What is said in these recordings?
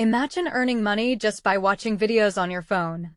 Imagine earning money just by watching videos on your phone.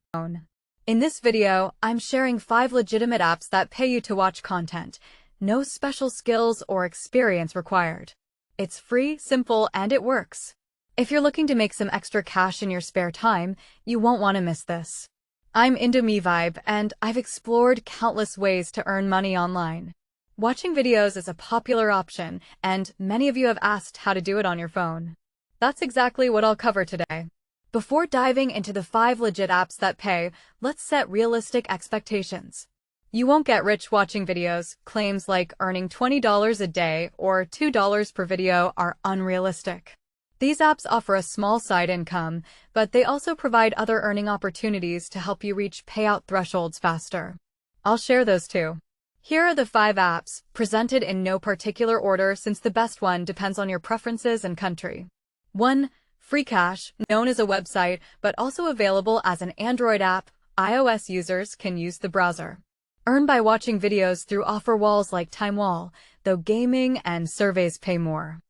In this video, I'm sharing 5 legitimate apps that pay you to watch content. No special skills or experience required. It's free, simple, and it works. If you're looking to make some extra cash in your spare time, you won't want to miss this. I'm IndoMeVibe, and I've explored countless ways to earn money online. Watching videos is a popular option, and many of you have asked how to do it on your phone. That's exactly what I'll cover today. Before diving into the 5 legit apps that pay, let's set realistic expectations. You won't get rich watching videos. Claims like earning $20 a day or $2 per video are unrealistic. These apps offer a small side income, but they also provide other earning opportunities to help you reach payout thresholds faster. I'll share those too. Here are the 5 apps, presented in no particular order since the best one depends on your preferences and country. 1. FreeCash, known as a website, but also available as an Android app. iOS users can use the browser. Earn by watching videos through offer walls like TimeWall, though gaming and surveys pay more.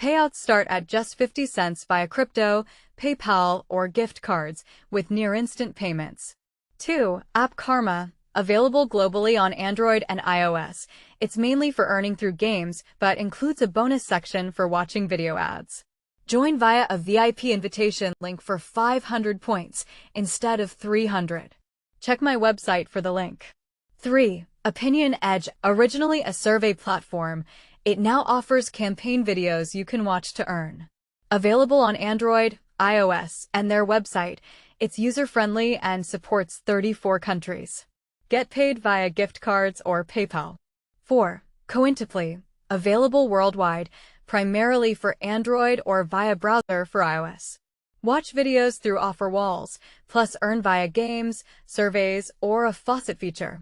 Payouts start at just 50 cents via crypto, PayPal, or gift cards, with near-instant payments. 2. App Karma, available globally on Android and iOS. It's mainly for earning through games, but includes a bonus section for watching video ads. Join via a VIP invitation link for 500 points instead of 300. Check my website for the link. 3. Opinion Edge, originally a survey platform, it now offers campaign videos you can watch to earn. Available on Android, iOS, and their website, it's user-friendly and supports 34 countries. Get paid via gift cards or PayPal. 4. Cointeply, available worldwide, primarily for Android or via browser for iOS. Watch videos through offer walls, plus earn via games, surveys, or a faucet feature.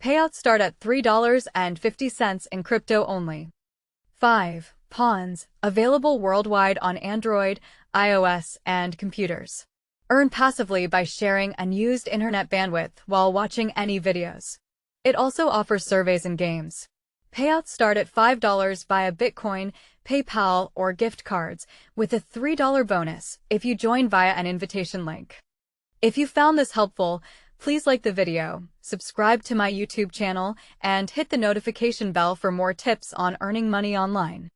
Payouts start at $3.50 in crypto only. 5. Pawns, available worldwide on Android, iOS, and computers. Earn passively by sharing unused internet bandwidth while watching any videos. It also offers surveys and games. Payouts start at $5 via Bitcoin, PayPal, or gift cards, with a $3 bonus if you join via an invitation link. If you found this helpful, please like the video, subscribe to my YouTube channel, and hit the notification bell for more tips on earning money online.